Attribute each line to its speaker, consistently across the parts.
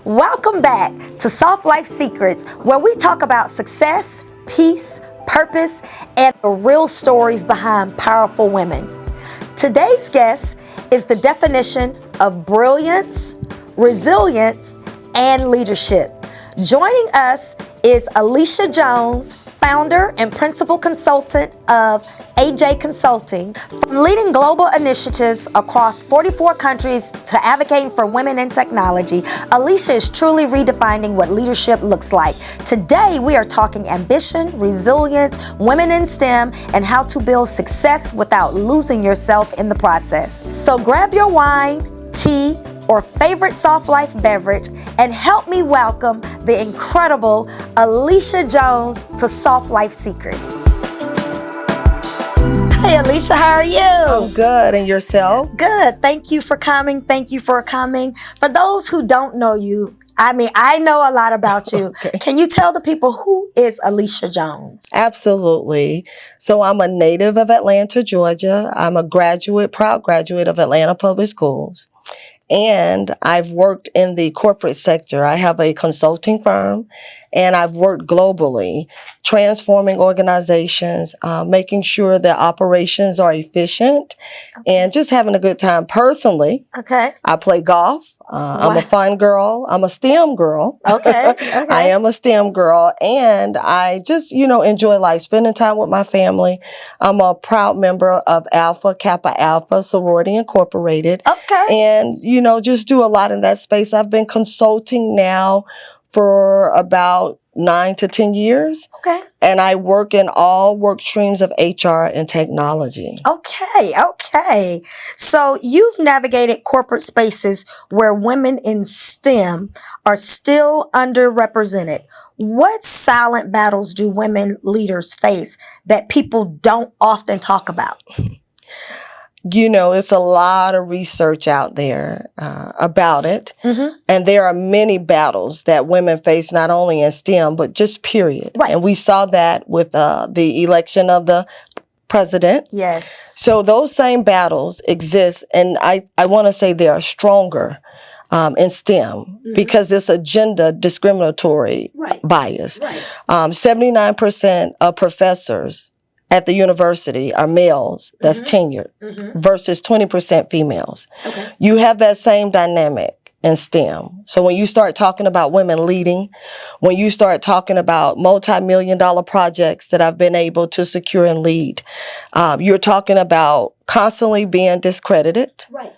Speaker 1: Welcome back to Soft Life Secrets, where we talk about success, peace, purpose, and the real stories behind powerful women. Today's guest is the definition of brilliance, resilience, and leadership. Joining us is Ailisha Jones, founder and principal consultant of AJ Consulting. From leading global initiatives across 44 countries to advocating for women in technology, Ailisha is truly redefining what leadership looks like. Today, we are talking ambition, resilience, women in STEM, and how to build success without losing yourself in the process. So grab your wine, tea, or favorite soft life beverage and help me welcome the incredible Ailisha Jones to Soft Life Secrets. Hey Ailisha, how are you?
Speaker 2: I'm good, and yourself?
Speaker 1: Good. Thank you for coming. For those who don't know you, I know a lot about you.
Speaker 2: Okay.
Speaker 1: Can you tell the people who is Ailisha Jones?
Speaker 2: Absolutely. So I'm a native of Atlanta, Georgia. I'm a proud graduate of Atlanta Public Schools. And I've worked in the corporate sector. I have a consulting firm, and I've worked globally, transforming organizations, making sure that operations are efficient, and just having a good time. Personally, I play golf. I'm a fun girl. I'm a STEM girl.
Speaker 1: Okay.
Speaker 2: I am a STEM girl, and I just, enjoy life, spending time with my family. I'm a proud member of Kappa Alpha Sorority Incorporated.
Speaker 1: Okay.
Speaker 2: And, just do a lot in that space. I've been consulting now for about 9 to 10 years.
Speaker 1: Okay.
Speaker 2: And I work in all work streams of HR and technology.
Speaker 1: Okay. So you've navigated corporate spaces where women in STEM are still underrepresented. What silent battles do women leaders face that people don't often talk about?
Speaker 2: It's a lot of research out there about it.
Speaker 1: Mm-hmm.
Speaker 2: And there are many battles that women face, not only in STEM, but just period.
Speaker 1: Right.
Speaker 2: And we saw that with the election of the president.
Speaker 1: Yes.
Speaker 2: So those same battles exist. And I want to say they are stronger in STEM because it's a gender discriminatory bias.
Speaker 1: Right.
Speaker 2: 79% of professors at the university are males that's tenured versus 20% females.
Speaker 1: Okay.
Speaker 2: You have that same dynamic in STEM. So when you start talking about women leading, when you start talking about multi-million-dollar projects that I've been able to secure and lead, you're talking about constantly being discredited.
Speaker 1: Right.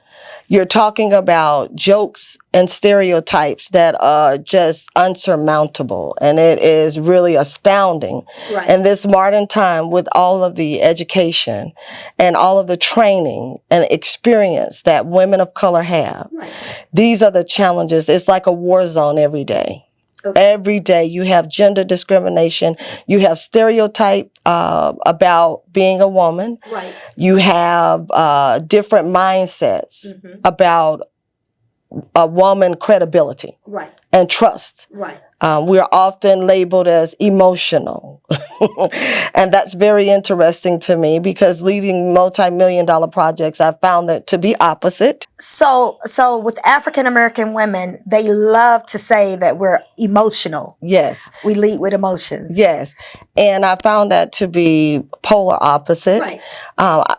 Speaker 2: You're talking about jokes and stereotypes that are just unsurmountable. And it is really astounding in this modern time with all of the education and all of the training and experience that women of color have.
Speaker 1: Right.
Speaker 2: These are the challenges. It's like a war zone every day. Okay. Every day you have gender discrimination. You have stereotype about being a woman.
Speaker 1: Right.
Speaker 2: You have different mindsets about a woman credibility and trust.
Speaker 1: Right.
Speaker 2: We are often labeled as emotional. And that's very interesting to me because leading multi-million-dollar projects, I found that to be opposite.
Speaker 1: So with African American women, they love to say that we're emotional.
Speaker 2: Yes.
Speaker 1: We lead with emotions.
Speaker 2: Yes. And I found that to be polar opposite.
Speaker 1: Right.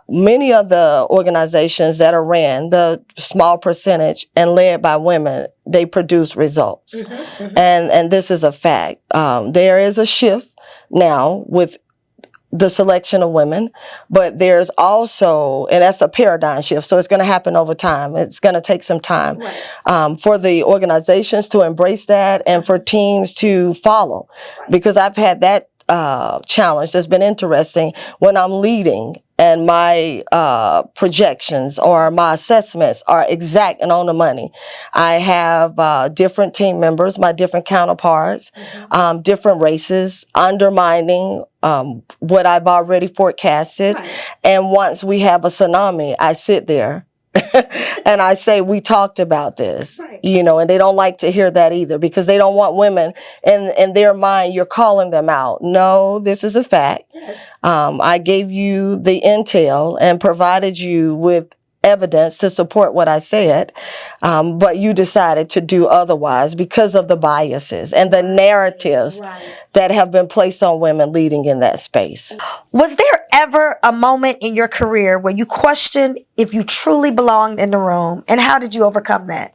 Speaker 2: Many of the organizations that are ran, the small percentage and led by women, they produce results. And this is a fact. There is a shift now with the selection of women, but there's also, and that's a paradigm shift, so it's going to happen over time. It's going to take some time for the organizations to embrace that and for teams to follow. Because I've had that challenge that's been interesting when I'm leading and my projections or my assessments are exact and on the money. I have different team members, my different counterparts, different races, undermining what I've already forecasted. And once we have a tsunami, I sit there and I say, we talked about this, and they don't like to hear that either because they don't want women in their mind, you're calling them out. No, this is a fact. I gave you the intel and provided you with evidence to support what I said, but you decided to do otherwise because of the biases and the narratives that have been placed on women leading in that space.
Speaker 1: Was there ever a moment in your career where you questioned if you truly belonged in the room, and how did you overcome that?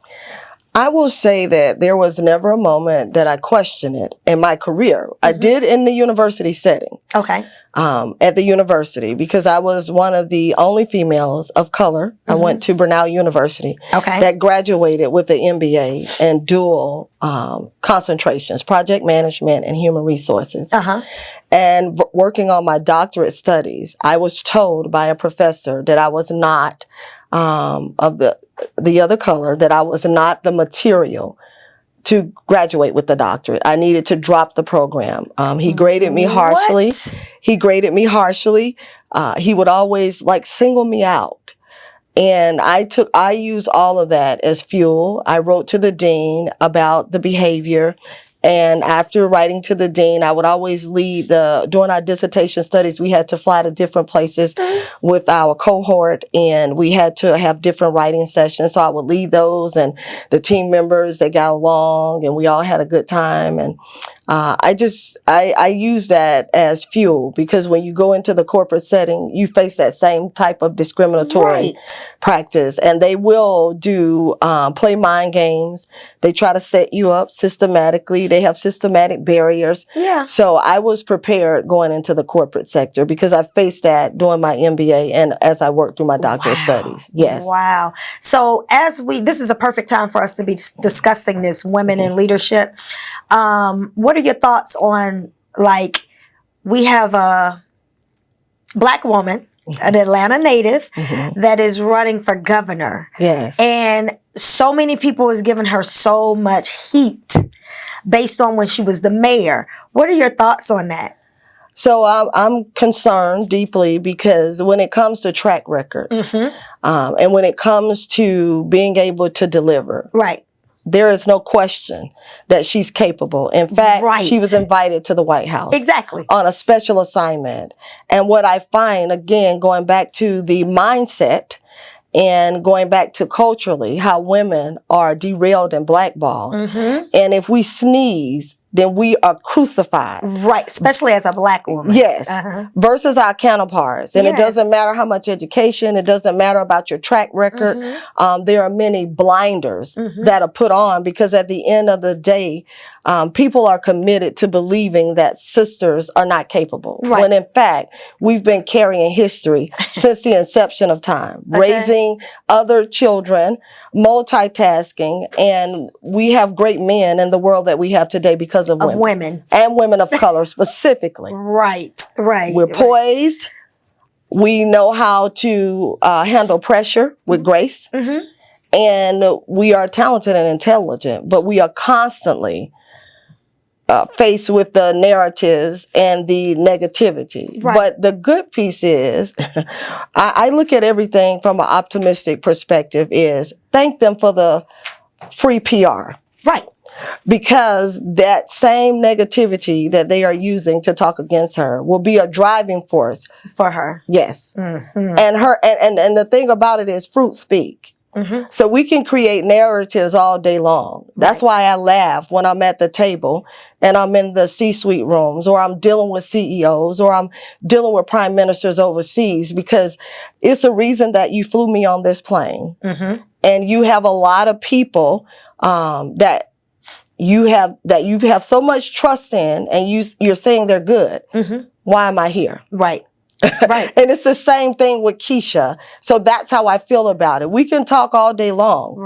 Speaker 2: I will say that there was never a moment that I questioned it in my career. I did in the university setting.
Speaker 1: Okay.
Speaker 2: At the university, because I was one of the only females of color. I went to Brenau University that graduated with an MBA in dual concentrations, project management and human resources. And working on my doctorate studies, I was told by a professor that I was not of the other color, that I was not the material to graduate with the doctorate. I needed to drop the program. He graded me harshly.
Speaker 1: What?
Speaker 2: He graded me harshly. He would always single me out. And I used all of that as fuel. I wrote to the dean about the behavior. And after writing to the dean, I would always lead during our dissertation studies, we had to fly to different places with our cohort, and we had to have different writing sessions. So I would lead those, and the team members, they got along, and we all had a good time. And I use that as fuel, because when you go into the corporate setting, you face that same type of discriminatory practice, and they will play mind games. They try to set you up systematically. They have systematic barriers.
Speaker 1: Yeah.
Speaker 2: So I was prepared going into the corporate sector because I faced that during my MBA and as I worked through my doctoral studies. Yes.
Speaker 1: Wow. So this is a perfect time for us to be discussing this, women in leadership. What are your thoughts on, we have a Black woman, an Atlanta native, that is running for governor.
Speaker 2: Yes.
Speaker 1: And so many people has given her so much heat based on when she was the mayor. What are your thoughts on that?
Speaker 2: So I'm concerned deeply because when it comes to track record, and when it comes to being able to deliver, there is no question that she's capable. In fact, she was invited to the White House.
Speaker 1: Exactly.
Speaker 2: On a special assignment. And what I find, again, going back to the mindset and going back to culturally, how women are derailed and blackballed. And if we sneeze, then we are crucified.
Speaker 1: Right, especially as a Black woman.
Speaker 2: Yes, versus our counterparts. And it doesn't matter how much education, it doesn't matter about your track record. There are many blinders that are put on because at the end of the day, people are committed to believing that sisters are not capable. When in fact, we've been carrying history since the inception of time, raising other children, multitasking, and we have great men in the world that we have today because of women. And women of color specifically. We're poised. We know how to handle pressure with grace. And we are talented and intelligent, but we are constantly faced with the narratives and the negativity. But the good piece is, I look at everything from an optimistic perspective, is thank them for the free PR. Because that same negativity that they are using to talk against her will be a driving force
Speaker 1: for her.
Speaker 2: Yes. And and the thing about it is fruit speak. So we can create narratives all day long. That's why I laugh when I'm at the table and I'm in the C-suite rooms, or I'm dealing with CEOs, or I'm dealing with prime ministers overseas, because it's a reason that you flew me on this plane. And you have a lot of people that you have so much trust in, and you're saying they're good. Why am I here? And it's the same thing with Keisha. So that's how I feel about it. We can talk all day long.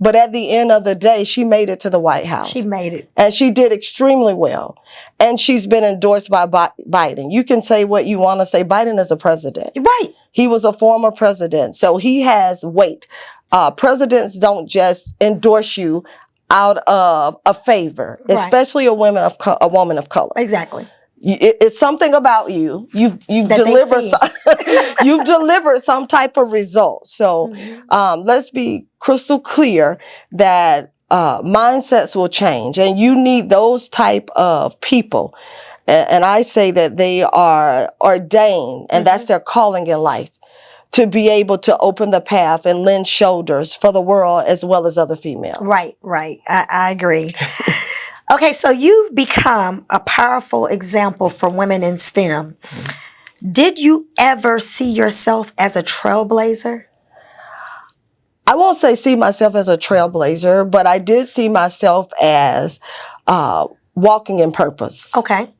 Speaker 2: But at the end of the day, she made it to the White House.
Speaker 1: She made it.
Speaker 2: And she did extremely well. And she's been endorsed by Biden. You can say what you want to say. Biden is a president. He was a former president. So he has weight. Presidents don't just endorse you out of a favor, especially a woman of color.
Speaker 1: Exactly.
Speaker 2: It's something about you. You've delivered you've delivered some type of result. So let's be crystal clear that mindsets will change, and you need those type of people. And I say that they are ordained, and that's their calling in life, to be able to open the path and lend shoulders for the world as well as other females.
Speaker 1: Right. I agree. Okay, so you've become a powerful example for women in STEM. Did you ever see yourself as a trailblazer?
Speaker 2: I won't say see myself as a trailblazer, but I did see myself as walking in purpose.
Speaker 1: Okay.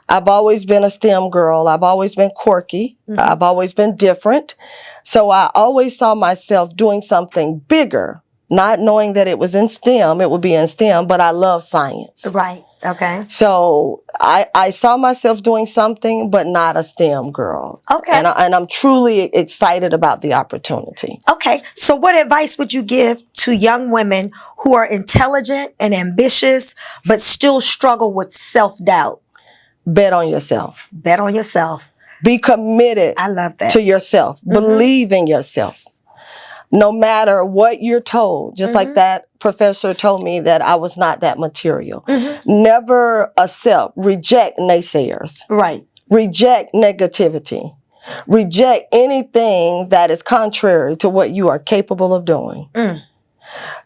Speaker 2: I've always been a STEM girl. I've always been quirky. I've always been different. So I always saw myself doing something bigger, not knowing that it was in STEM, it would be in STEM, but I love science.
Speaker 1: Right. Okay.
Speaker 2: So I saw myself doing something, but not a STEM girl.
Speaker 1: Okay.
Speaker 2: And I'm truly excited about the opportunity.
Speaker 1: Okay. So what advice would you give to young women who are intelligent and ambitious, but still struggle with self-doubt?
Speaker 2: Bet on yourself.
Speaker 1: Bet on yourself.
Speaker 2: Be committed
Speaker 1: I love that.
Speaker 2: to yourself. Believe in yourself. No matter what you're told, just like that professor told me that I was not that material. Never reject naysayers.
Speaker 1: Right.
Speaker 2: Reject negativity. Reject anything that is contrary to what you are capable of doing.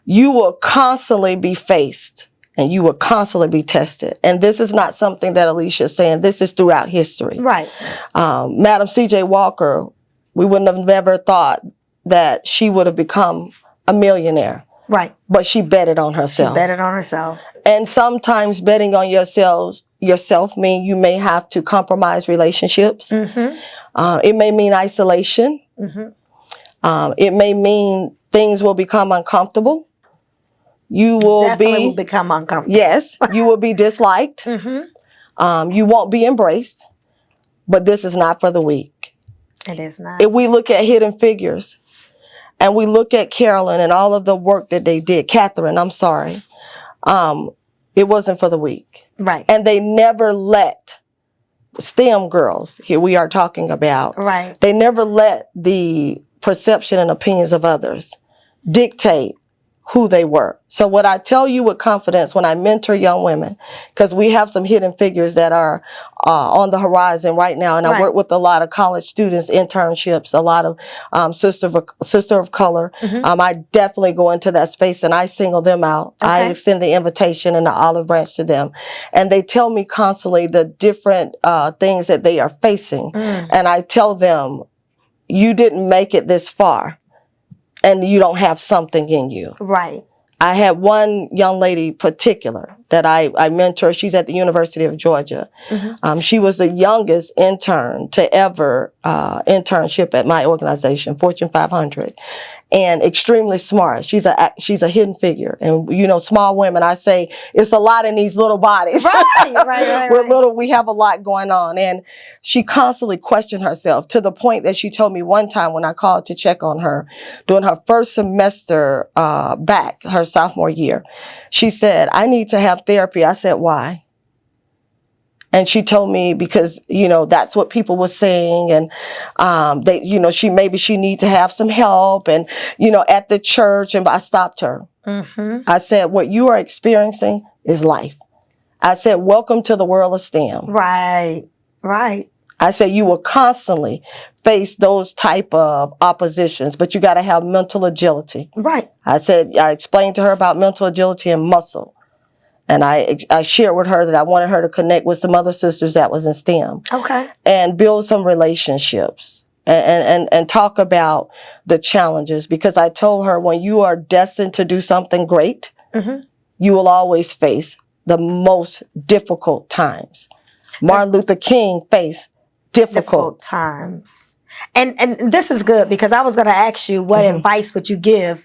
Speaker 2: You will constantly be faced and you will constantly be tested. And this is not something that Ailisha is saying. This is throughout history. Right. Madam C.J. Walker, we wouldn't have never thought that she would have become a millionaire. Right. But she betted on herself.
Speaker 1: She betted on herself.
Speaker 2: And sometimes betting on yourself mean you may have to compromise relationships. It may mean isolation. It may mean things will become uncomfortable. You will
Speaker 1: Definitely will become uncomfortable.
Speaker 2: Yes, you will be disliked. You won't be embraced. But this is not for the weak.
Speaker 1: It is not.
Speaker 2: If we look at Hidden Figures, and we look at Carolyn and all of the work that they did, Catherine, I'm sorry, it wasn't for the weak.
Speaker 1: Right.
Speaker 2: And they never let STEM girls, here we are talking about,
Speaker 1: right.
Speaker 2: They never let the perception and opinions of others dictate who they were. So what I tell you with confidence when I mentor young women, because we have some hidden figures that are on the horizon right now, and I work with a lot of college students, internships, a lot of sister of color. I definitely go into that space and I single them out. Okay. I extend the invitation and the olive branch to them. And they tell me constantly the different things that they are facing. And I tell them, you didn't make it this far. And you don't have something in you.
Speaker 1: Right.
Speaker 2: I had one young lady particular that I mentor. She's at the University of Georgia. She was the youngest intern to ever internship at my organization, Fortune 500, and extremely smart. She's a hidden figure. And, you know, small women, I say, it's a lot in these little bodies.
Speaker 1: Right.
Speaker 2: We're little, we have a lot going on. And she constantly questioned herself to the point that she told me one time when I called to check on her during her first semester back, her sophomore year, she said, I need to have therapy. I said, why? And she told me because, you know, that's what people were saying. And, they, you know, she need to have some help and, you know, at the church. And I stopped her. I said, what you are experiencing is life. I said, welcome to the world of STEM.
Speaker 1: Right.
Speaker 2: I said, you will constantly face those type of oppositions, but you got to have mental agility.
Speaker 1: Right.
Speaker 2: I explained to her about mental agility and muscle. And I shared with her that I wanted her to connect with some other sisters that was in STEM. Okay. And build some relationships and talk about the challenges, because I told her when you are destined to do something great, you will always face the most difficult times. Martin Luther King faced difficult
Speaker 1: times. And this is good, because I was going to ask you, what advice would you give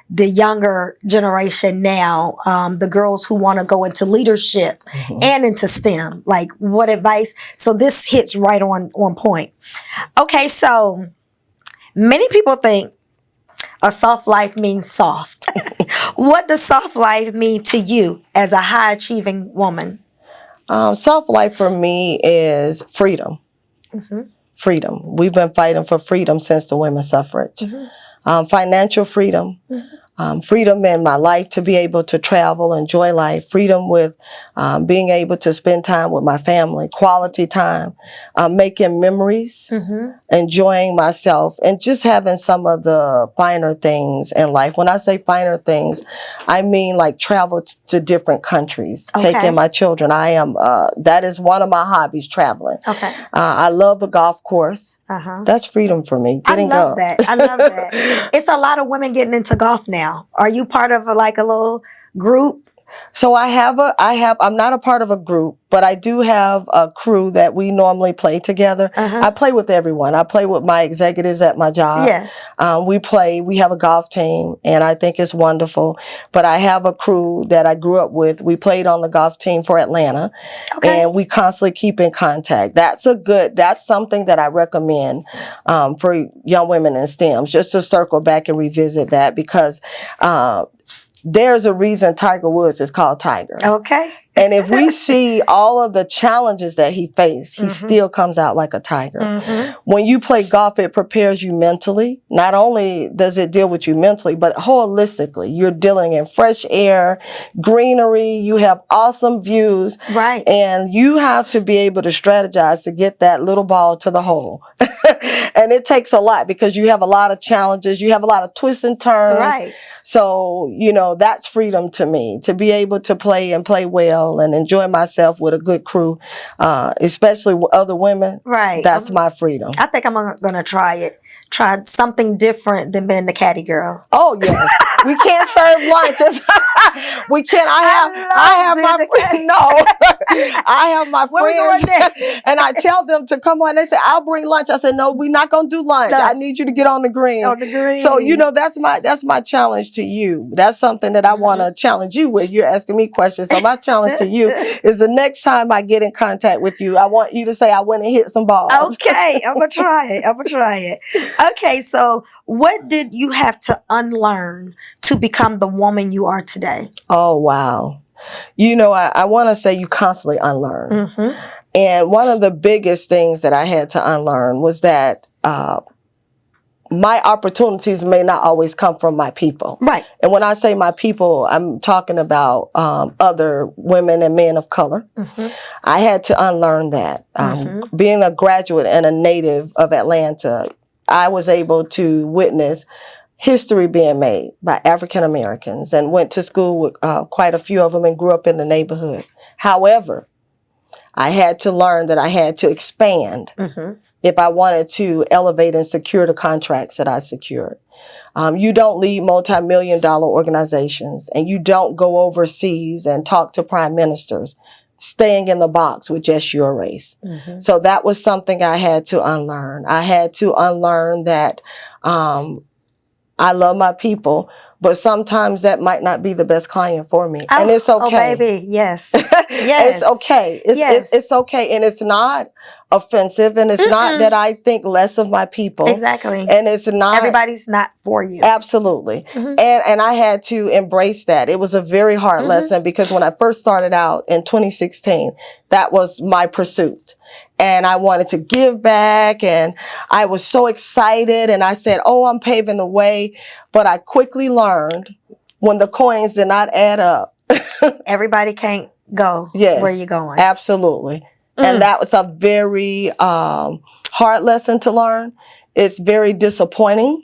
Speaker 1: the younger generation now, the girls who want to go into leadership and into STEM? Like, what advice? So this hits right on point. Okay, so many people think a soft life means soft. What does soft life mean to you as a high achieving woman?
Speaker 2: Soft life for me is freedom. Freedom. We've been fighting for freedom since the women's suffrage. Financial freedom, freedom in my life to be able to travel, enjoy life, freedom with being able to spend time with my family, quality time, making memories, enjoying myself, and just having some of the finer things in life. When I say finer things, I mean like travel to different countries, taking my children. That is one of my hobbies, traveling. I love the golf course. That's freedom for me.
Speaker 1: I love that. I love that. It's a lot of women getting into golf now. Are you part of a little group?
Speaker 2: So I'm not a part of a group, but I do have a crew that we normally play together. I play with everyone. I play with my executives at my job. We have a golf team, and I think it's wonderful. But I have a crew that I grew up with. We played on the golf team for Atlanta, and we constantly keep in contact. That's something that I recommend for young women in STEM, just to circle back and revisit that, because there's a reason Tiger Woods is called Tiger. And if we see all of the challenges that he faced, he still comes out like a tiger. When you play golf, it prepares you mentally. Not only does it deal with you mentally, but holistically. You're dealing in fresh air, greenery, you have awesome views. And you have to be able to strategize to get that little ball to the hole. And it takes a lot, because you have a lot of challenges. You have a lot of twists and turns. So, that's freedom to me, to be able to play and play well and enjoy myself with a good crew, especially with other women. That's my freedom.
Speaker 1: I think I'm going to try it. Try something different than being the caddy girl.
Speaker 2: Oh, yes. We can't serve lunches. We can't. I have my friends, and I tell them to come on. They say, I'll bring lunch. I said, no, we're not going to do lunch. I need you to get on the green. So, that's my challenge to you. That's something that I want to challenge you with. You're asking me questions. So my challenge to you is, the next time I get in contact with you, I want you to say, I went and hit some balls.
Speaker 1: Okay. I'm going to try it. I'm going to try it. Okay. So what did you have to unlearn to become the woman you are today?
Speaker 2: Oh, wow. I want to say you constantly unlearn. And one of the biggest things that I had to unlearn was that my opportunities may not always come from my people. And when I say my people, I'm talking about other women and men of color. I had to unlearn that. Being a graduate and a native of Atlanta, I was able to witness history being made by African Americans, and went to school with quite a few of them and grew up in the neighborhood. However, I had to learn that I had to expand if I wanted to elevate and secure the contracts that I secured. You don't lead multi-million-dollar organizations, and you don't go overseas and talk to prime ministers staying in the box with just your race. So that was something I had to unlearn. I had to unlearn that I love my people, but sometimes that might not be the best client for me. And it's okay.
Speaker 1: Oh, baby. Yes.
Speaker 2: It's okay. It's okay. And it's not offensive. And it's not that I think less of my people.
Speaker 1: Exactly.
Speaker 2: And it's not.
Speaker 1: Everybody's not for you.
Speaker 2: Absolutely. And I had to embrace that. It was a very hard lesson, because when I first started out in 2016, that was my pursuit. And I wanted to give back, and I was so excited, and I said, oh, I'm paving the way. But I quickly learned, when the coins did not add up.
Speaker 1: Everybody can't go where you're going.
Speaker 2: Absolutely. And that was a very hard lesson to learn. It's very disappointing.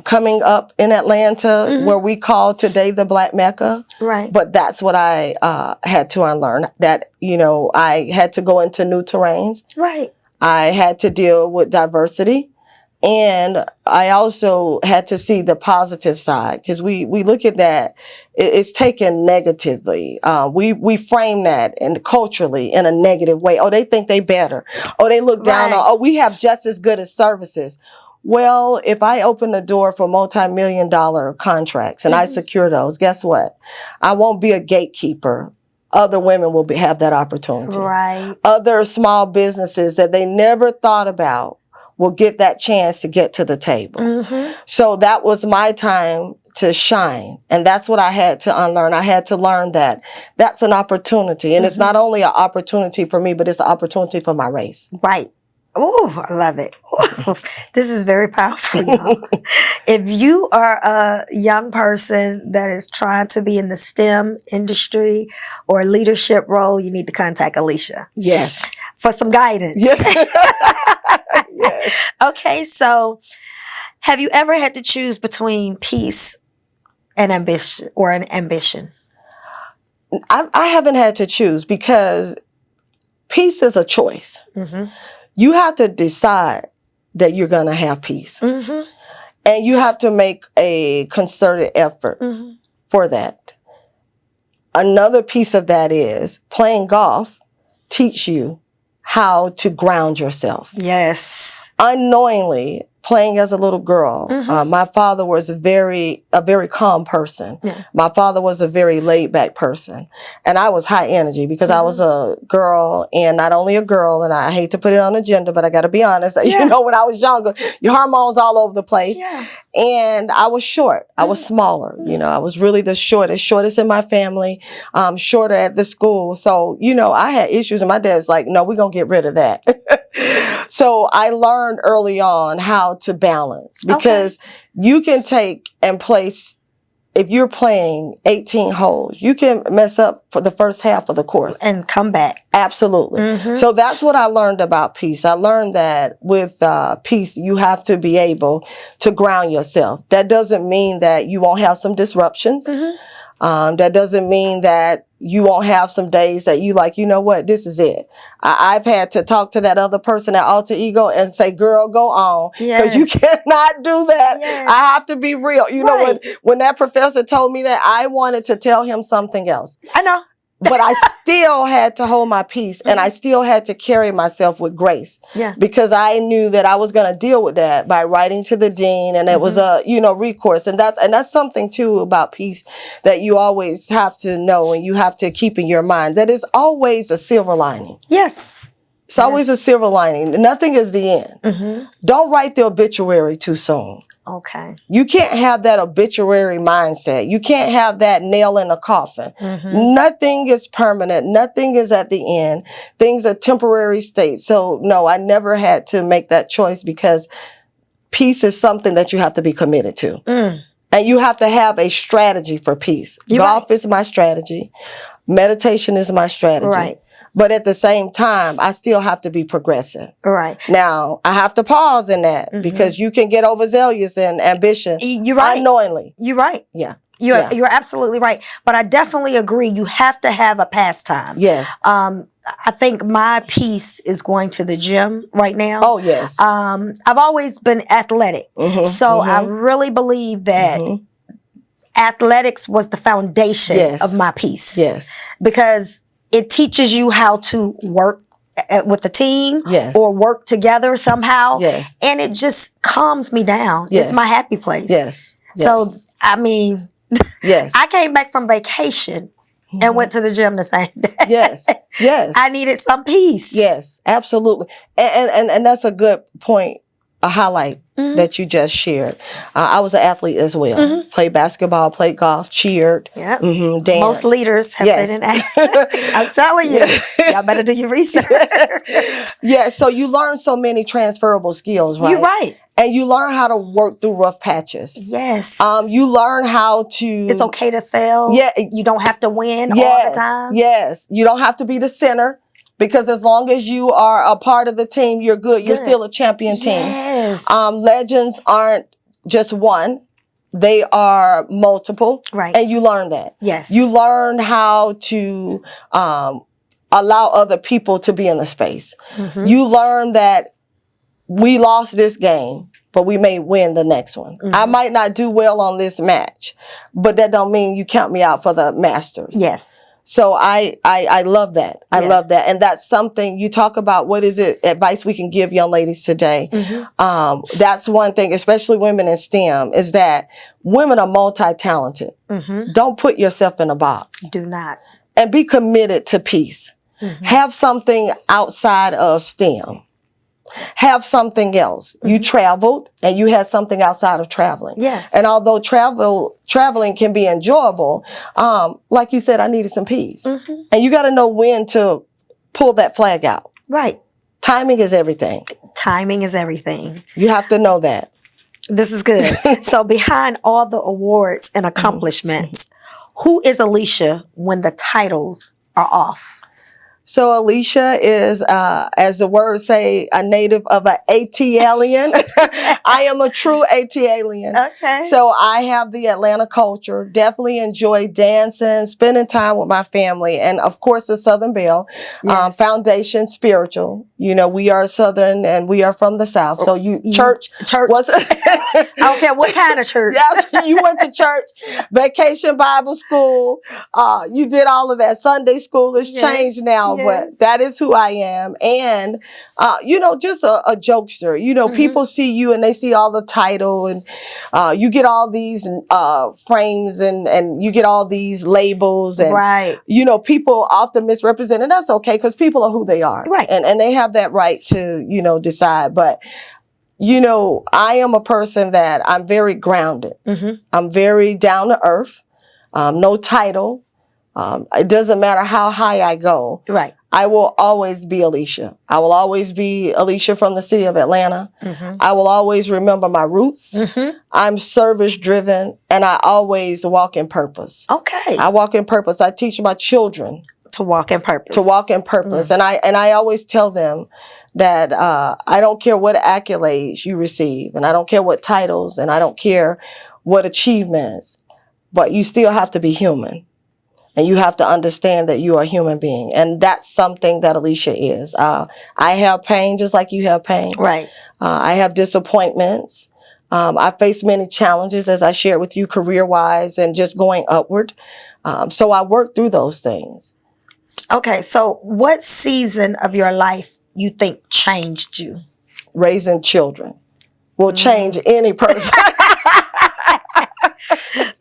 Speaker 2: Coming up in Atlanta, where we call today the Black Mecca. But that's what I had to unlearn, that, I had to go into new terrains. I had to deal with diversity. And I also had to see the positive side, because we look at that, it's taken negatively. We frame that and culturally in a negative way. Oh, they think they better. Oh, they look down on, we have just as good as services. Well, if I open the door for multi-million-dollar contracts and I secure those, guess what? I won't be a gatekeeper. Other women will have that opportunity. Other small businesses that they never thought about will get that chance to get to the table. So that was my time to shine. And that's what I had to unlearn. I had to learn that that's an opportunity. And it's not only an opportunity for me, but it's an opportunity for my race.
Speaker 1: Oh, I love it. Ooh, this is very powerful, y'all. If you are a young person that is trying to be in the STEM industry or leadership role, you need to contact Ailisha
Speaker 2: Yes.
Speaker 1: for some guidance.
Speaker 2: Yes. Yes.
Speaker 1: Okay, so have you ever had to choose between peace and ambition, or an ambition?
Speaker 2: I haven't had to choose because peace is a choice.
Speaker 1: Mm-hmm.
Speaker 2: You have to decide that you're going to have peace.
Speaker 1: Mm-hmm.
Speaker 2: And you have to make a concerted effort
Speaker 1: Mm-hmm.
Speaker 2: for that. Another piece of that is playing golf teach you how to ground yourself.
Speaker 1: Yes.
Speaker 2: Unknowingly, playing as a little girl, my father was a very calm person.
Speaker 1: Yeah.
Speaker 2: My father was a very laid back person. And I was high energy because I was a girl, and not only a girl, and I hate to put it on agenda, but I got to be honest, that, you know, when I was younger, your hormones all over the place.
Speaker 1: Yeah.
Speaker 2: And I was short. I was smaller. You know, I was really the shortest in my family, shorter at the school. So, you know, I had issues, and my dad's like, no, we're going to get rid of that. So I learned early on how to balance, because you can take and place, if you're playing 18 holes, you can mess up for the first half of the course.
Speaker 1: And come back.
Speaker 2: Absolutely. So that's what I learned about peace. I learned that with peace, you have to be able to ground yourself. That doesn't mean that you won't have some disruptions. That doesn't mean that you won't have some days that you like, you know what, this is it. I've had to talk to that other person, that alter ego, and say, girl, go on. Because you cannot do that. I have to be real. You know, when that professor told me that, I wanted to tell him something else.
Speaker 1: I know.
Speaker 2: But I still had to hold my peace, and I still had to carry myself with grace. Because I knew that I was going to deal with that by writing to the dean, and it was a, you know, recourse. And that's something too about peace that you always have to know, and you have to keep in your mind, that is always a silver lining.
Speaker 1: Yes.
Speaker 2: It's always a silver lining. Nothing is the end. Don't write the obituary too soon.
Speaker 1: Okay.
Speaker 2: You can't have that obituary mindset. You can't have that nail in the coffin. Nothing is permanent. Nothing is at the end. Things are temporary states. So no, I never had to make that choice, because peace is something that you have to be committed to. And you have to have a strategy for peace. Golf is my strategy. Meditation is my strategy. But at the same time, I still have to be progressive. Now, I have to pause in that, because you can get overzealous in ambition unknowingly.
Speaker 1: You're right.
Speaker 2: Yeah.
Speaker 1: You're absolutely right. But I definitely agree. You have to have a pastime.
Speaker 2: Yes.
Speaker 1: I think my piece is going to the gym right now.
Speaker 2: Oh, yes.
Speaker 1: I've always been athletic. So I really believe that athletics was the foundation of my piece. Because it teaches you how to work with a team or work together somehow. And it just calms me down. It's my happy place. So, I mean, I came back from vacation and went to the gym the same day. I needed some peace.
Speaker 2: Yes, absolutely. And that's a good point, a highlight that you just shared. I was an athlete as well. Played basketball, played golf, cheered, danced.
Speaker 1: Most leaders have been in athletics. I'm telling you. Y'all better do your research.
Speaker 2: So you learn so many transferable skills, right?
Speaker 1: You're right.
Speaker 2: And you learn how to work through rough patches.
Speaker 1: Yes.
Speaker 2: You learn how to...
Speaker 1: It's okay to fail. You don't have to win all the time.
Speaker 2: Yes. You don't have to be the center. Because as long as you are a part of the team, you're good. You're still a champion team. Legends aren't just one. They are multiple. And you learn that. You learn how to allow other people to be in the space. You learn that we lost this game, but we may win the next one. I might not do well on this match, but that don't mean you count me out for the Masters. So I love that. I love that. And that's something you talk about. What is it advice we can give young ladies today? That's one thing, especially women in STEM, is that women are multi-talented. Don't put yourself in a box.
Speaker 1: Do not.
Speaker 2: And be committed to peace. Have something outside of STEM. Have something else. You traveled and you had something outside of traveling. And although traveling can be enjoyable, like you said, I needed some peace. And you got to know when to pull that flag out. Timing is everything.
Speaker 1: Timing is everything.
Speaker 2: You have to know that.
Speaker 1: This is good. So behind all the awards and accomplishments, who is Ailisha when the titles are off?
Speaker 2: So Ailisha is, as the words say, a native of an AT-alien. I am a true AT-alien.
Speaker 1: Okay.
Speaker 2: So I have the Atlanta culture, definitely enjoy dancing, spending time with my family, and of course the Southern Belle.
Speaker 1: Yes.
Speaker 2: Foundation spiritual. You know, we are Southern and we are from the South. So church was...
Speaker 1: I don't care what kind of church.
Speaker 2: Yeah, you went to church, vacation Bible school. You did all of that. Sunday school has changed now. But that is who I am. And, you know, just a jokester. You know, people see you and they see all the title and you get all these frames and you get all these labels. And, you know, people often misrepresent. And that's okay because people are who they are.
Speaker 1: Right.
Speaker 2: And they have that right to, you know, decide. But, you know, I am a person that I'm very grounded. I'm very down to earth. No title. It doesn't matter how high I go.
Speaker 1: Right.
Speaker 2: I will always be Ailisha. I will always be Ailisha from the city of Atlanta. I will always remember my roots. I'm service driven and I always walk in purpose.
Speaker 1: Okay.
Speaker 2: I walk in purpose. I teach my children
Speaker 1: to walk in purpose.
Speaker 2: To walk in purpose. And I always tell them that I don't care what accolades you receive and I don't care what titles and I don't care what achievements, but you still have to be human. And you have to understand that you are a human being. And that's something that Ailisha is. I have pain just like you have pain.
Speaker 1: Right.
Speaker 2: I have disappointments. I face many challenges, as I shared with you, career-wise and just going upward. So I work through those things.
Speaker 1: Okay. So what season of your life you think changed you?
Speaker 2: Raising children will change any person.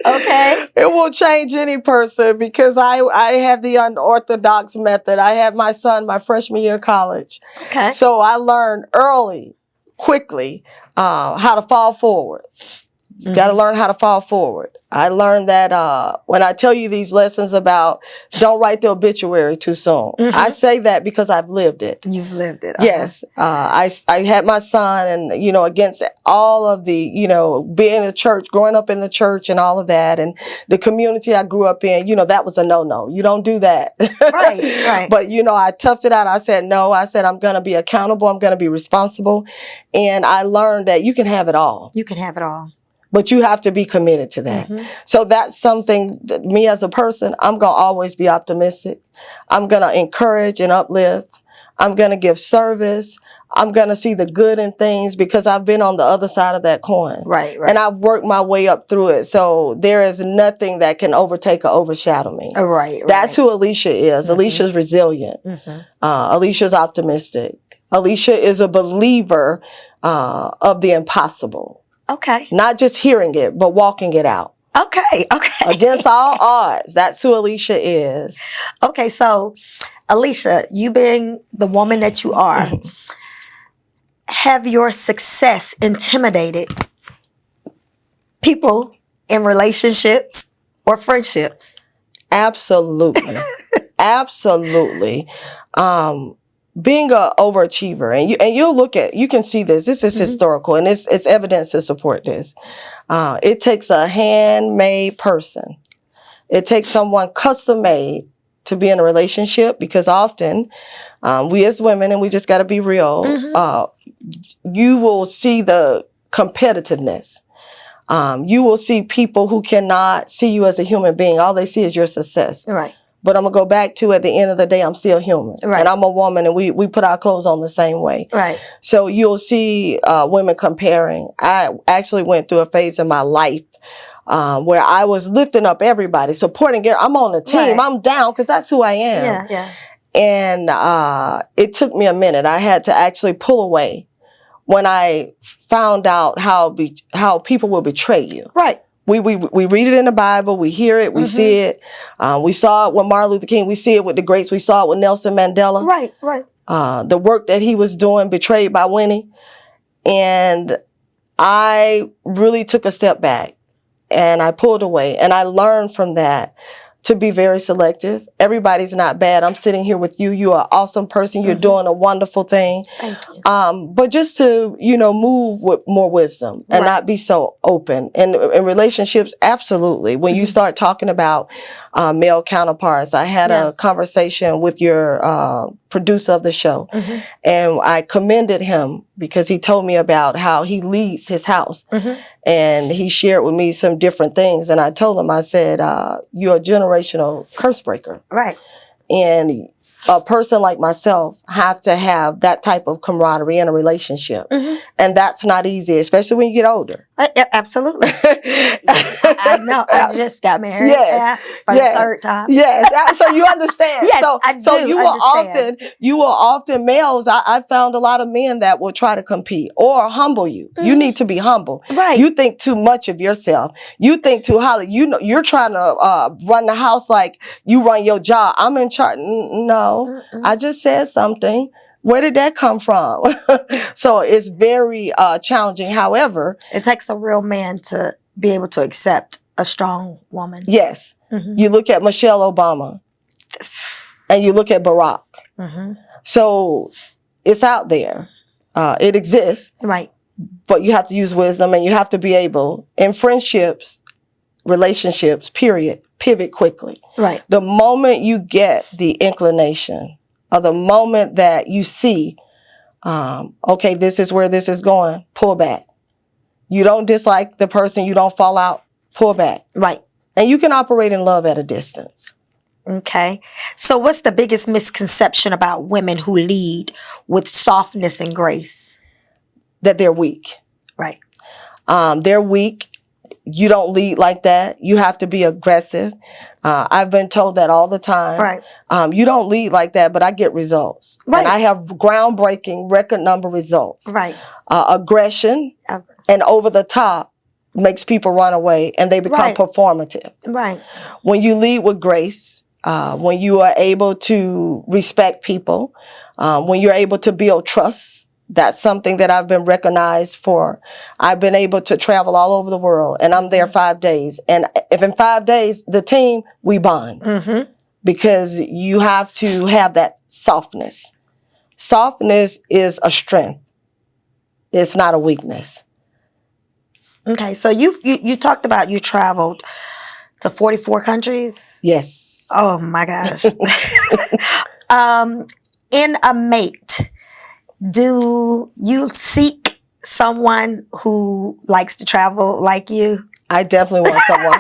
Speaker 1: Okay.
Speaker 2: It will change any person because I have the unorthodox method. I have my son my freshman year of college.
Speaker 1: Okay.
Speaker 2: So I learned early, quickly, how to fall forward. You got to learn how to fall forward. I learned that when I tell you these lessons about don't write the obituary too soon. I say that because I've lived it.
Speaker 1: You've lived it.
Speaker 2: Yes. I had my son and, you know, against all of the, you know, being in church, growing up in the church and all of that and the community I grew up in, you know, that was a no-no. You don't do that.
Speaker 1: Right.
Speaker 2: But, you know, I toughed it out. I said, no, I said, I'm going to be accountable. I'm going to be responsible. And I learned that you can have it all.
Speaker 1: You can have it all.
Speaker 2: But you have to be committed to that. So that's something that me as a person, I'm going to always be optimistic. I'm going to encourage and uplift. I'm going to give service. I'm going to see the good in things because I've been on the other side of that coin. Right. And I've worked my way up through it. So there is nothing that can overtake or overshadow me.
Speaker 1: Right.
Speaker 2: That's who Ailisha is. Ailisha's resilient. Ailisha's optimistic. Ailisha is a believer of the impossible.
Speaker 1: Okay.
Speaker 2: Not just hearing it, but walking it out.
Speaker 1: Okay.
Speaker 2: Against all odds. That's who Ailisha is.
Speaker 1: Okay. So, Ailisha, you being the woman that you are, have your success intimidated people in relationships or friendships? Absolutely.
Speaker 2: Absolutely. Being an overachiever, and you'll look at, you can see this. This is historical, and it's evidence to support this. It takes a handmade person. It takes someone custom made to be in a relationship because often we as women, and we just got to be real, you will see the competitiveness. You will see people who cannot see you as a human being. All they see is your success.
Speaker 1: Right.
Speaker 2: But I'm going to go back to, at the end of the day, I'm still human. Right. And I'm a woman, and we put our clothes on the same way.
Speaker 1: Right.
Speaker 2: So you'll see women comparing. I actually went through a phase in my life where I was lifting up everybody, supporting. I'm on the team. Right. I'm down because that's who I am. Yeah. And it took me a minute. I had to actually pull away when I found out how people will betray you. Right. We read it in the Bible. We hear it. We see it. We saw it with Martin Luther King. We see it with the greats. We saw it with Nelson Mandela. Right. The work that he was doing, betrayed by Winnie. And I really took a step back and I pulled away and I learned from that to be very selective. Everybody's not bad. I'm sitting here with you. You are an awesome person. You're doing a wonderful thing.
Speaker 1: Thank you.
Speaker 2: But just to, move with more wisdom and not be so open. And in relationships, absolutely. When you start talking about male counterparts, I had a conversation with your producer of the show, and I commended him because he told me about how he leads his house. And he shared with me some different things. And I told him, I said, you're a generational curse breaker.
Speaker 1: Right.
Speaker 2: And a person like myself have to have that type of camaraderie in a relationship. And that's not easy, especially when you get older.
Speaker 1: Absolutely. I know. I just got married for the third time.
Speaker 2: Yes. So you understand.
Speaker 1: Yes, I do
Speaker 2: You will often males. I found a lot of men that will try to compete or humble you. You need to be humble.
Speaker 1: Right.
Speaker 2: You think too much of yourself. You think too highly. You're trying to run the house like you run your job. I'm in charge. No, I just said something. Where did that come from? So it's very challenging. However,
Speaker 1: it takes a real man to be able to accept a strong woman.
Speaker 2: Yes. You look at Michelle Obama and you look at Barack. So it's out there. It exists.
Speaker 1: Right.
Speaker 2: But you have to use wisdom, and you have to be able, in friendships, relationships, period, pivot quickly.
Speaker 1: Right.
Speaker 2: The moment you get the inclination, or the moment that you see, okay, this is where this is going, pull back. You don't dislike the person, you don't fall out, pull back.
Speaker 1: Right.
Speaker 2: And you can operate in love at a distance.
Speaker 1: Okay. So what's the biggest misconception about women who lead with softness and grace?
Speaker 2: That they're weak.
Speaker 1: Right.
Speaker 2: They're weak. You don't lead like that. You have to be aggressive. I've been told that all the time.
Speaker 1: Right.
Speaker 2: You don't lead like that, but I get results.
Speaker 1: Right.
Speaker 2: And I have groundbreaking record number results.
Speaker 1: Right.
Speaker 2: Aggression and over the top makes people run away, and they become performative.
Speaker 1: Right.
Speaker 2: When you lead with grace, when you are able to respect people, when you're able to build trust, that's something that I've been recognized for. I've been able to travel all over the world, and I'm there 5 days. And if in 5 days, the team, we bond. Because you have to have that softness. Softness is a strength. It's not a weakness.
Speaker 1: Okay, so you talked about you traveled to 44 countries?
Speaker 2: Yes.
Speaker 1: Oh my gosh. In a mate, do you seek someone who likes to travel like you?
Speaker 2: I definitely want someone.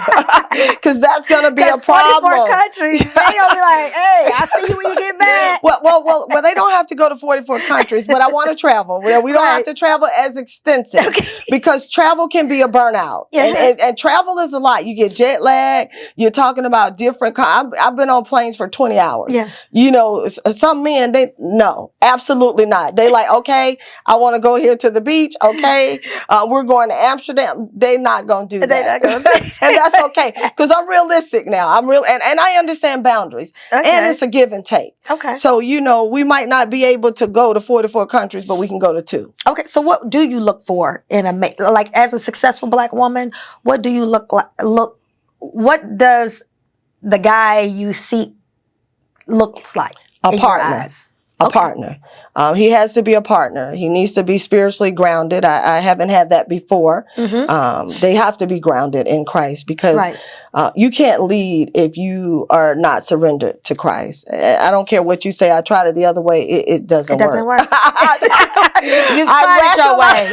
Speaker 2: Because that's going to be a problem.
Speaker 1: 44 countries, they going to be like, hey, I see you when you get back.
Speaker 2: Well, they don't have to go to 44 countries, but I want to travel. We don't have to travel as extensive because travel can be a burnout. And travel is a lot. You get jet lag. You're talking about different, I've been on planes for 20 hours.
Speaker 1: Yeah.
Speaker 2: You know, some men, no, absolutely not. They like, okay, I want to go here to the beach. Okay. We're going to Amsterdam. They're not going to do that. And that's okay. Because I'm realistic now. And I understand boundaries. And it's a give and take.
Speaker 1: Okay.
Speaker 2: So, we might not be able to go to 44 countries, but we can go to 2.
Speaker 1: Okay. So what do you look for in a mate? Like, as a successful Black woman, what do you what does the guy you seek looks like?
Speaker 2: A partner. A partner. He has to be a partner. He needs to be spiritually grounded. I haven't had that before. They have to be grounded in Christ because you can't lead if you are not surrendered to Christ. I don't care what you say. I tried it the other way. It doesn't work. It doesn't work.
Speaker 1: You've tried it your way.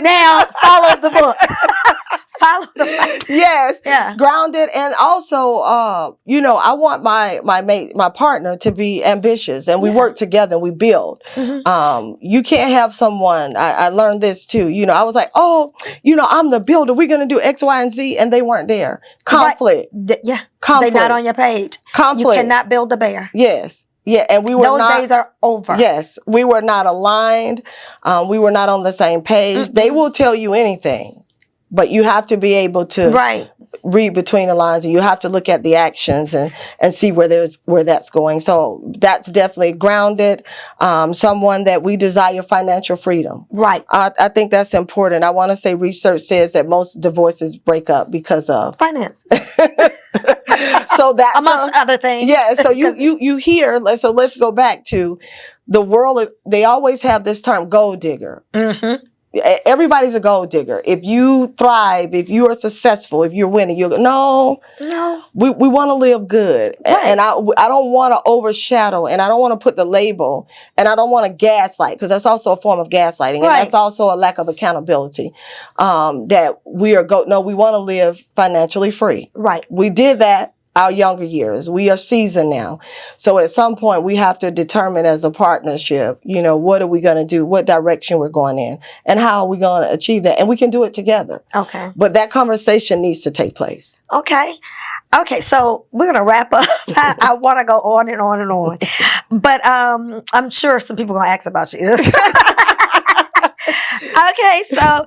Speaker 1: Now follow the book. Follow the book. Yes. Yeah.
Speaker 2: Grounded. And also, I want my partner to be ambitious, and we work together and we build. You can't have someone, I learned this too, I was like, I'm the builder. We're going to do X, Y, and Z. And they weren't there. Conflict.
Speaker 1: Yeah.
Speaker 2: Conflict.
Speaker 1: They're not on your page.
Speaker 2: Conflict.
Speaker 1: You cannot build a bear.
Speaker 2: Yes. Yeah, and we were
Speaker 1: Those days are over.
Speaker 2: Yes, we were not aligned. We were not on the same page. They will tell you anything, but you have to be able to read between the lines, and you have to look at the actions and see where that's going. So that's definitely grounded. Someone that we desire financial freedom.
Speaker 1: Right.
Speaker 2: I think that's important. I want to say research says that most divorces break up because of
Speaker 1: finance.
Speaker 2: So that's
Speaker 1: amongst other things.
Speaker 2: Yeah. So you hear. So let's go back to the world. They always have this term gold digger.
Speaker 1: Mm-hmm.
Speaker 2: Everybody's a gold digger. If you thrive, if you are successful, if you're winning, you go, no. We want to live good.
Speaker 1: Right.
Speaker 2: And I don't want to overshadow, and I don't want to put the label, and I don't want to gaslight, because that's also a form of gaslighting. And that's also a lack of accountability. That we are no, we want to live financially free.
Speaker 1: Right.
Speaker 2: We did that our younger years. We are seasoned now. So at some point we have to determine as a partnership, what are we going to do? What direction we're going in, and how are we going to achieve that? And we can do it together.
Speaker 1: Okay.
Speaker 2: But that conversation needs to take place.
Speaker 1: Okay. So we're going to wrap up. I want to go on and on and on, but I'm sure some people are going to ask about you. Okay, so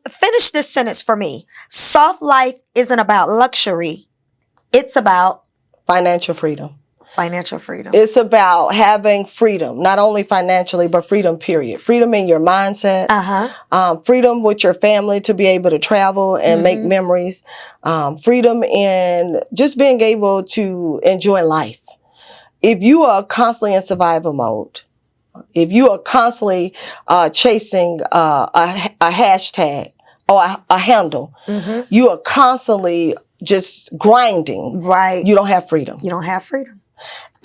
Speaker 1: finish this sentence for me. Soft life isn't about luxury. It's about
Speaker 2: financial freedom.
Speaker 1: Financial freedom.
Speaker 2: It's about having freedom, not only financially, but freedom, period. Freedom in your mindset. Freedom with your family to be able to travel and make memories. Freedom in just being able to enjoy life. If you are constantly in survival mode, if you are constantly chasing a hashtag or a handle, you are constantly just grinding.
Speaker 1: Right.
Speaker 2: You don't have freedom.
Speaker 1: You don't have freedom.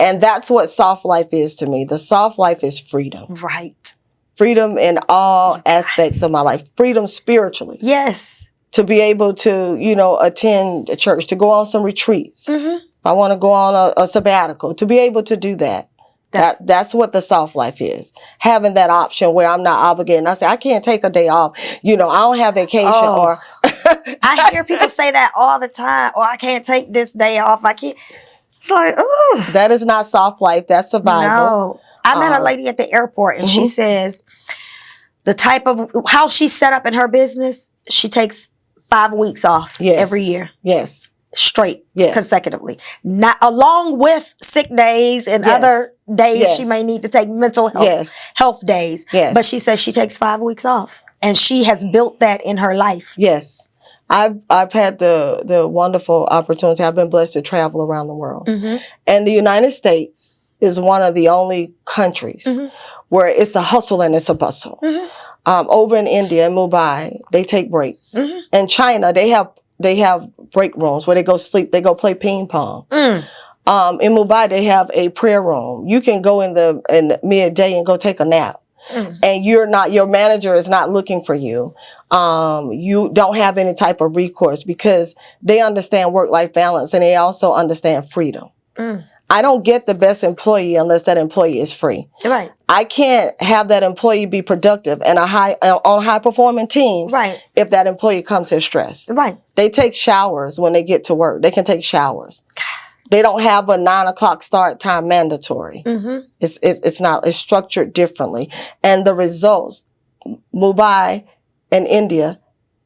Speaker 2: And that's what soft life is to me. The soft life is freedom.
Speaker 1: Right.
Speaker 2: Freedom in all aspects of my life. Freedom spiritually.
Speaker 1: Yes.
Speaker 2: To be able to, attend a church, to go on some retreats. If I want to go on a sabbatical, to be able to do that. That's what the soft life is. Having that option where I'm not obligated. I say, I can't take a day off. I don't have vacation or...
Speaker 1: I hear people say that all the time. Or I can't take this day off. I can't. It's like, ooh.
Speaker 2: That is not soft life. That's survival.
Speaker 1: No. I met a lady at the airport, and she says the type of, how she's set up in her business, she takes 5 weeks off every year.
Speaker 2: Yes.
Speaker 1: Straight, consecutively. Not along with sick days and other days she may need to take mental health days.
Speaker 2: Yes.
Speaker 1: But she says she takes 5 weeks off. And she has built that in her life.
Speaker 2: Yes. I've had the wonderful opportunity. I've been blessed to travel around the world. And the United States is one of the only countries where it's a hustle and it's a bustle. Over in India, in Mumbai, they take breaks. In China, they have break rooms where they go sleep. They go play ping pong. In Mumbai, they have a prayer room. You can go in midday and go take a nap. And your manager is not looking for you. You don't have any type of recourse because they understand work-life balance and they also understand freedom. I don't get the best employee unless that employee is free.
Speaker 1: Right.
Speaker 2: I can't have that employee be productive and on high-performing teams if that employee comes here stressed.
Speaker 1: Right.
Speaker 2: They take showers when they get to work. They can take showers. They don't have a 9 o'clock start time mandatory. It's structured differently. And the results, Mumbai and India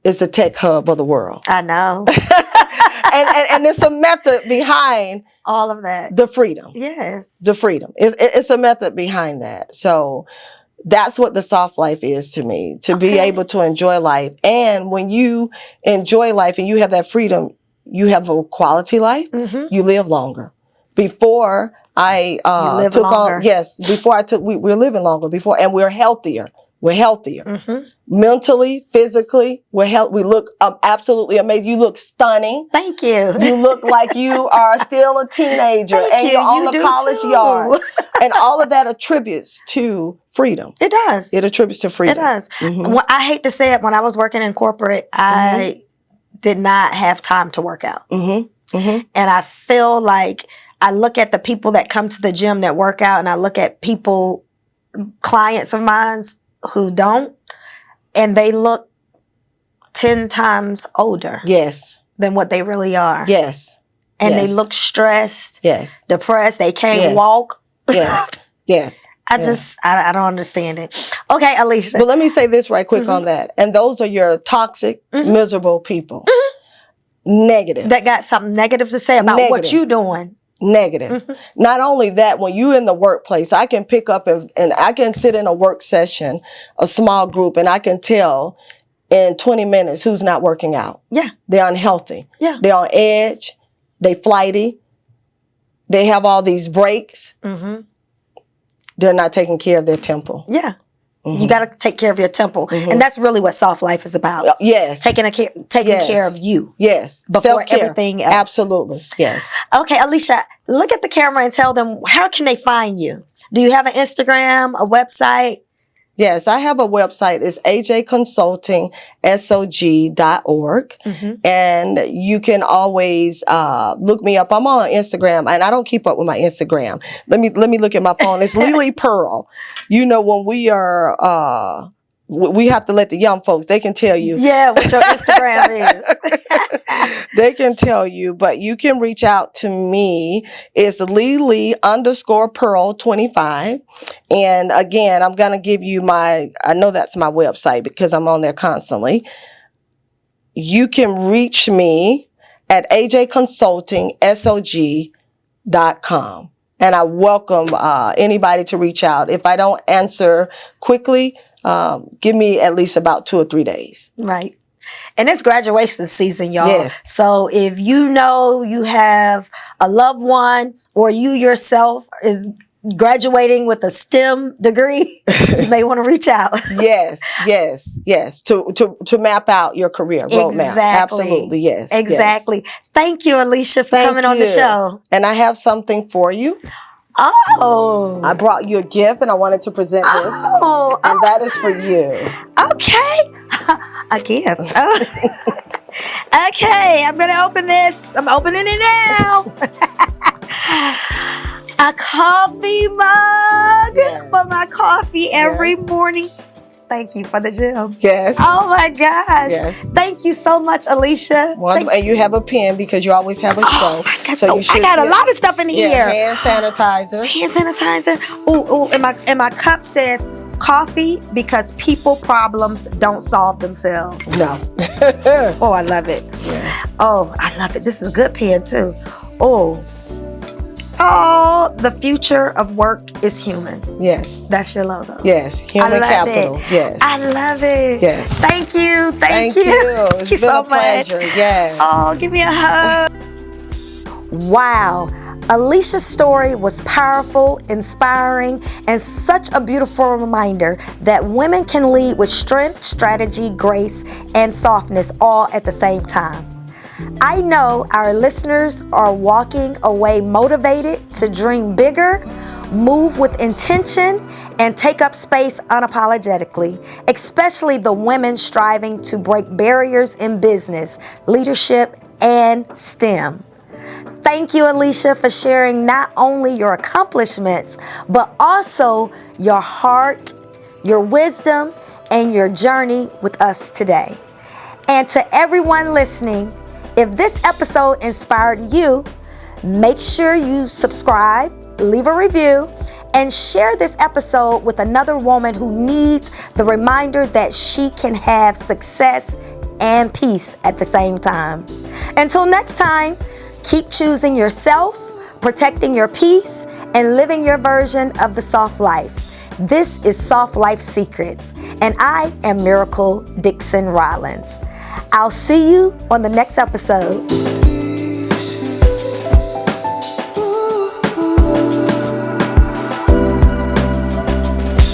Speaker 2: is the tech hub of the world.
Speaker 1: I know.
Speaker 2: and it's a method behind
Speaker 1: all of that.
Speaker 2: The freedom.
Speaker 1: Yes.
Speaker 2: The freedom. It's a method behind that. So that's what the soft life is to me, to be able to enjoy life. And when you enjoy life and you have that freedom, you have a quality life. You live longer. Before I took on, we're living longer before, and we're healthier. We're healthier. Mentally, physically, we look absolutely amazing. You look stunning.
Speaker 1: Thank you.
Speaker 2: You look like you are still a teenager and you're on the college yard. And all of that attributes to freedom.
Speaker 1: It does.
Speaker 2: It attributes to freedom.
Speaker 1: It does. I hate to say it, when I was working in corporate, I did not have time to work out. And I feel like I look at the people that come to the gym that work out, and I look at clients of mine who don't, and they look 10 times older than what they really are. And they look stressed, depressed, they can't walk. I don't understand it. Okay, Ailisha.
Speaker 2: But let me say this right quick on that. And those are your toxic, miserable people. Negative.
Speaker 1: That got something negative to say about what you're doing.
Speaker 2: Negative. Not only that, when you're in the workplace, I can pick up and I can sit in a work session, a small group, and I can tell in 20 minutes who's not working out. They're unhealthy. They're on edge. they flighty, they have all these breaks, they're not taking care of their temple.
Speaker 1: Yeah. You got to take care of your temple. And that's really what soft life is about.
Speaker 2: Yes.
Speaker 1: Taking care of you.
Speaker 2: Yes.
Speaker 1: Before
Speaker 2: Self-care.
Speaker 1: everything else.
Speaker 2: Absolutely. Yes.
Speaker 1: Okay, Ailisha, look at the camera and tell them, how can they find you? Do you have an Instagram, a website?
Speaker 2: Yes, I have a website. It's ajconsultingsog.org. And you can always look me up. I'm on Instagram, and I don't keep up with my Instagram. Let me look at my phone. It's Lily Pearl. You know, when we are we have to let the young folks, they can tell you.
Speaker 1: Yeah, what your Instagram is.
Speaker 2: They can tell you, but you can reach out to me. It's Lily_Pearl25. And again, I'm going to give you I know that's my website because I'm on there constantly. You can reach me at ajconsultingsog.com. And I welcome anybody to reach out. If I don't answer quickly, give me at least about 2 or 3 days.
Speaker 1: Right. And it's graduation season, y'all.
Speaker 2: Yes.
Speaker 1: So if you know you have a loved one or you yourself is graduating with a STEM degree, you may want to reach out.
Speaker 2: Yes. To map out your career roadmap.
Speaker 1: Exactly.
Speaker 2: Absolutely. Yes.
Speaker 1: Exactly.
Speaker 2: Yes.
Speaker 1: Thank you, Ailisha, for coming on the show.
Speaker 2: And I have something for you.
Speaker 1: Oh.
Speaker 2: I brought you a gift and I wanted to present this.
Speaker 1: Oh.
Speaker 2: And that is for you.
Speaker 1: Okay. A gift. Oh. Okay, I'm going to open this. I'm opening it now. A coffee mug for my coffee every morning. Thank you for the gem.
Speaker 2: Yes.
Speaker 1: Oh my gosh.
Speaker 2: Yes.
Speaker 1: Thank you so much, Ailisha.
Speaker 2: And you have a pen because you always have a show.
Speaker 1: Oh my God.
Speaker 2: So you should
Speaker 1: I got a lot of stuff in here.
Speaker 2: Hand sanitizer.
Speaker 1: Hand sanitizer. Oh, and my cup says coffee because people problems don't solve themselves.
Speaker 2: No.
Speaker 1: Oh, I love it.
Speaker 2: Yeah.
Speaker 1: Oh, I love it. This is a good pen too. Oh, the future of work is human.
Speaker 2: Yes.
Speaker 1: That's your logo.
Speaker 2: Yes. Human capital.
Speaker 1: It.
Speaker 2: Yes.
Speaker 1: I love it.
Speaker 2: Yes.
Speaker 1: Thank you. Thank
Speaker 2: you.
Speaker 1: Thank you so much.
Speaker 2: Yes.
Speaker 1: Oh, give me a hug. Wow. Ailisha's story was powerful, inspiring, and such a beautiful reminder that women can lead with strength, strategy, grace, and softness all at the same time. I know our listeners are walking away motivated to dream bigger, move with intention, and take up space unapologetically, especially the women striving to break barriers in business, leadership, and STEM. Thank you, Ailisha, for sharing not only your accomplishments, but also your heart, your wisdom, and your journey with us today. And to everyone listening, if this episode inspired you, make sure you subscribe, leave a review, and share this episode with another woman who needs the reminder that she can have success and peace at the same time. Until next time, keep choosing yourself, protecting your peace, and living your version of the soft life. This is Soft Life Secrets, and I am Miracle Dixon Rollins. I'll see you on the next episode.